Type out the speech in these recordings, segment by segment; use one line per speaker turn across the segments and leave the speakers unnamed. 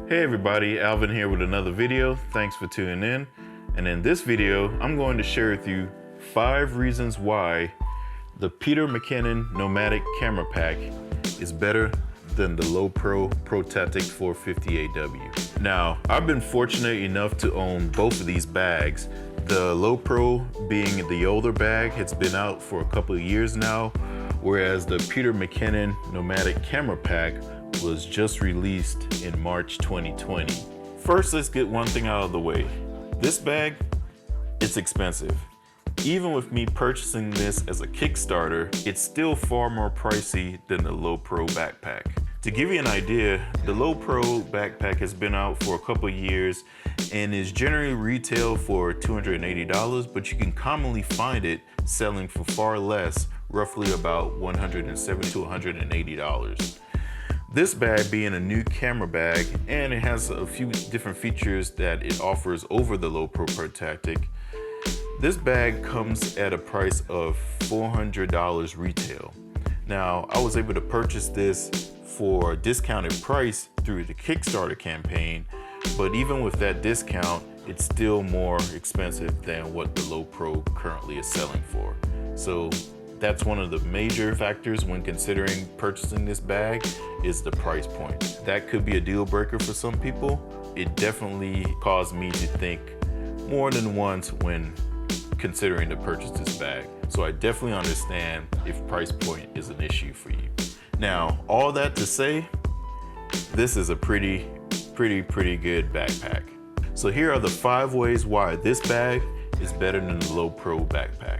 Hey everybody, Alvin here with another video. Thanks for tuning in. And in this video, I'm going to share with you 5 reasons why the Peter McKinnon Nomatic Camera Pack is better than the Lowepro Protactic 450AW. Now, I've been fortunate enough to own both of these bags. The Lowepro being the older bag, it's been out for a couple of years now, whereas the Peter McKinnon Nomatic Camera Pack was just released in March 2020. First, let's get one thing out of the way. This bag, it's expensive. Even with me purchasing this as a Kickstarter, it's still far more pricey than the Lowepro backpack. To give you an idea, the Lowepro backpack has been out for a couple of years and is generally retailed for $280, but you can commonly find it selling for far less, roughly about $170 to $180. This bag being a new camera bag, and it has a few different features that it offers over the Lowepro Protactic. This bag comes at a price of $400 retail. Now, I was able to purchase this for a discounted price through the Kickstarter campaign, but even with that discount, it's still more expensive than what the Lowepro currently is selling for. So that's one of the major factors when considering purchasing this bag is the price point. That could be a deal breaker for some people. It definitely caused me to think more than once when considering to purchase this bag. So I definitely understand if price point is an issue for you. Now, all that to say, this is a pretty good backpack. So here are the 5 ways why this bag is better than the Lowepro backpack.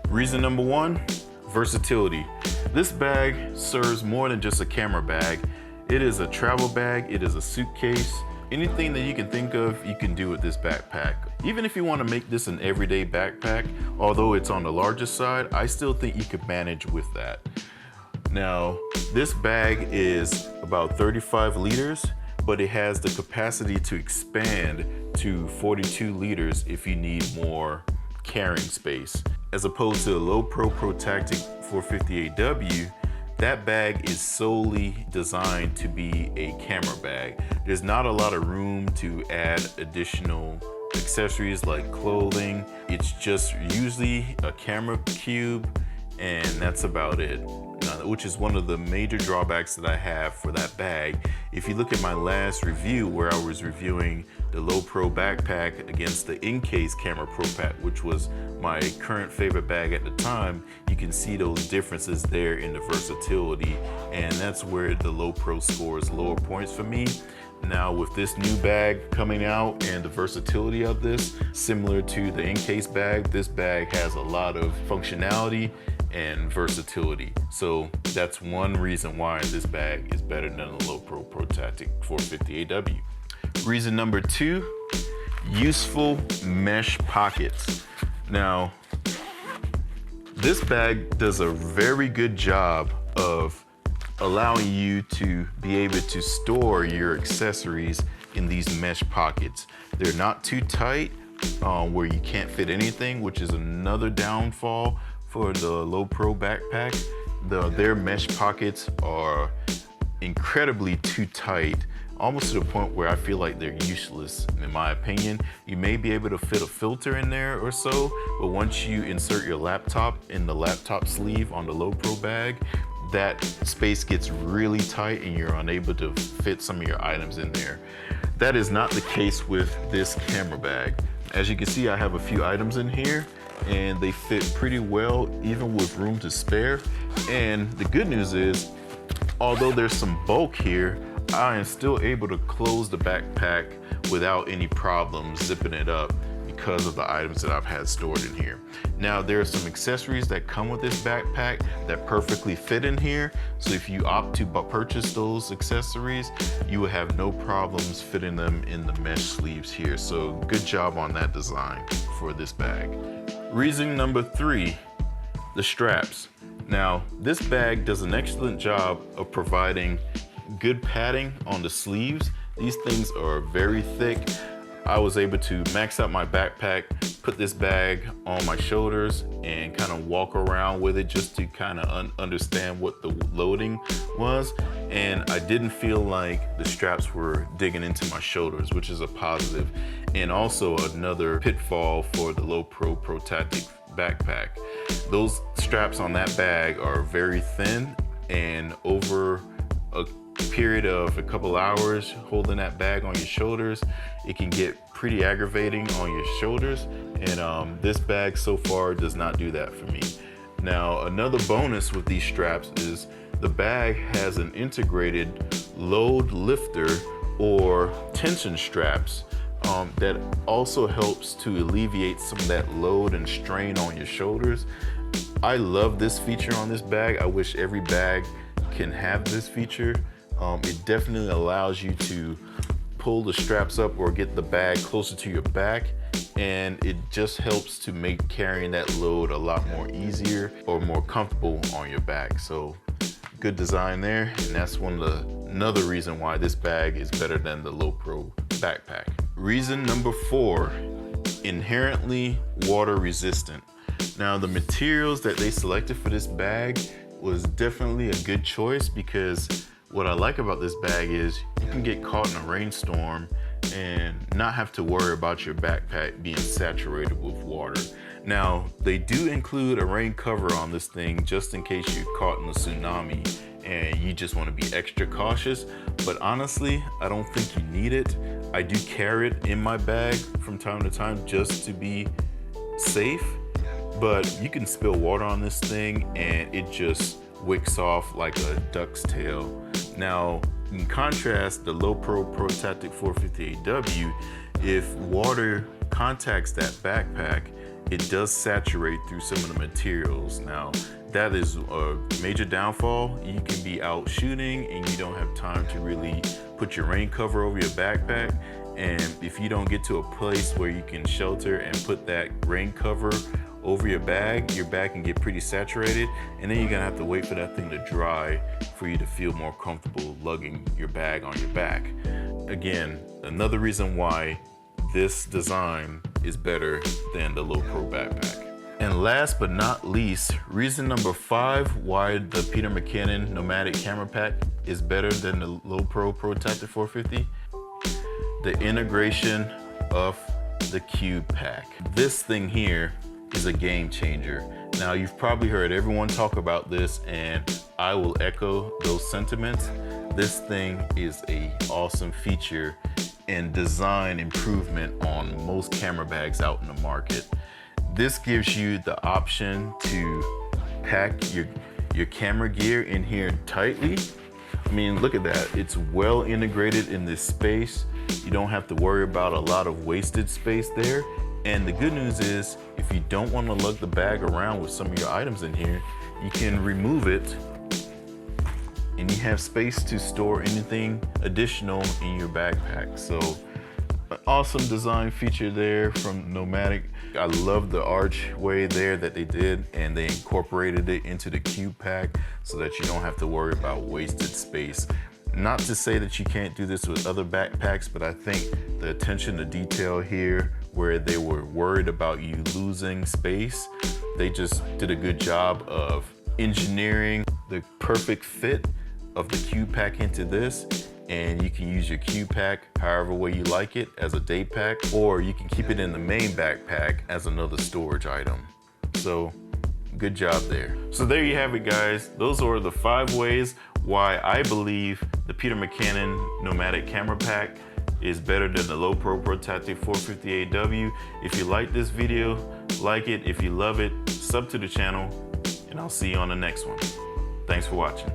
Reason number 1, versatility. This bag serves more than just a camera bag. It is a travel bag, it is a suitcase. Anything that you can think of, you can do with this backpack. Even if you want to make this an everyday backpack, although it's on the largest side, I still think you could manage with that. Now, this bag is about 35 liters, but it has the capacity to expand to 42 liters if you need more carrying space. As opposed to the Lowepro Protactic 450AW, that bag is solely designed to be a camera bag. There's not a lot of room to add additional accessories like clothing. It's just usually a camera cube, and that's about it. Which is one of the major drawbacks that I have for that bag. If you look at my last review where I was reviewing the Lowepro backpack against the in-case Camera Pro Pack, which was my current favorite bag at the time, you can see those differences there in the versatility, and that's where the Lowepro scores lower points for me. Now with this new bag coming out and the versatility of this, similar to the in-case bag, this bag has a lot of functionality and versatility. So that's one reason why this bag is better than the Lowepro Protactic 450AW. Reason number 2, useful mesh pockets. Now, this bag does a very good job of allowing you to be able to store your accessories in these mesh pockets. They're not too tight where you can't fit anything, which is another downfall for the Lowepro backpack. Their mesh pockets are incredibly too tight, almost to the point where I feel like they're useless in my opinion. You may be able to fit a filter in there or so, but once you insert your laptop in the laptop sleeve on the Lowepro bag, that space gets really tight and you're unable to fit some of your items in there. That is not the case with this camera bag. As you can see, I have a few items in here and they fit pretty well, even with room to spare. And the good news is, although there's some bulk here, I am still able to close the backpack without any problems zipping it up because of the items that I've had stored in here. Now, there are some accessories that come with this backpack that perfectly fit in here. So if you opt to purchase those accessories, you will have no problems fitting them in the mesh sleeves here. So good job on that design for this bag. Reason number 3, the straps. Now, this bag does an excellent job of providing good padding on the sleeves. These things are very thick. I was able to max out my backpack, put this bag on my shoulders and kind of walk around with it just to kind of understand what the loading was. and I didn't feel like the straps were digging into my shoulders, which is a positive. And also another pitfall for the Lowepro Protactic backpack. Those straps on that bag are very thin, and over a period of a couple hours holding that bag on your shoulders, it can get pretty aggravating on your shoulders. And this bag so far does not do that for me. Now, another bonus with these straps is the bag has an integrated load lifter or tension straps that also helps to alleviate some of that load and strain on your shoulders. I love this feature on this bag. I wish every bag can have this feature. It definitely allows you to pull the straps up or get the bag closer to your back, and it just helps to make carrying that load a lot more easier or more comfortable on your back. So good design there, and that's another reason why this bag is better than the Lowepro backpack. Reason number 4, inherently water resistant. Now, the materials that they selected for this bag was definitely a good choice, because what I like about this bag is you can get caught in a rainstorm and not have to worry about your backpack being saturated with water. Now, they do include a rain cover on this thing just in case you're caught in a tsunami and you just want to be extra cautious, but honestly, I don't think you need it. I do carry it in my bag from time to time just to be safe, but you can spill water on this thing and it just wicks off like a duck's tail. Now, in contrast, the Lowepro Protactic 450AW, if water contacts that backpack, it does saturate through some of the materials. Now, that is a major downfall. You can be out shooting and you don't have time to really put your rain cover over your backpack. And if you don't get to a place where you can shelter and put that rain cover over your bag can get pretty saturated, and then you're gonna have to wait for that thing to dry for you to feel more comfortable lugging your bag on your back. Again, another reason why this design is better than the Lowepro backpack. And last but not least, reason number 5 why the Peter McKinnon Nomatic Camera Pack is better than the Lowepro Protactic 450, the integration of the Cube Pack. This thing here is a game changer. Now, you've probably heard everyone talk about this, and I will echo those sentiments. This thing is an awesome feature and design improvement on most camera bags out in the market. This gives you the option to pack your camera gear in here tightly. I mean, look at that. It's well integrated in this space. You don't have to worry about a lot of wasted space there. And the good news is, if you don't want to lug the bag around with some of your items in here, you can remove it and you have space to store anything additional in your backpack. So, an awesome design feature there from Nomatic. I love the archway there that they did, and they incorporated it into the Cube Pack so that you don't have to worry about wasted space. Not to say that you can't do this with other backpacks, but I think the attention to detail here, where they were worried about you losing space, they just did a good job of engineering the perfect fit of the Cube Pack into this. And you can use your Cube Pack however way you like it, as a day pack, or you can keep it in the main backpack as another storage item. So good job there. So there you have it, guys. Those are the 5 ways why I believe the Peter McKinnon Nomatic Camera Pack is better than the Lowepro Protactic 450AW. If you like this video, like it. If you love it, sub to the channel, and I'll see you on the next one. Thanks for watching.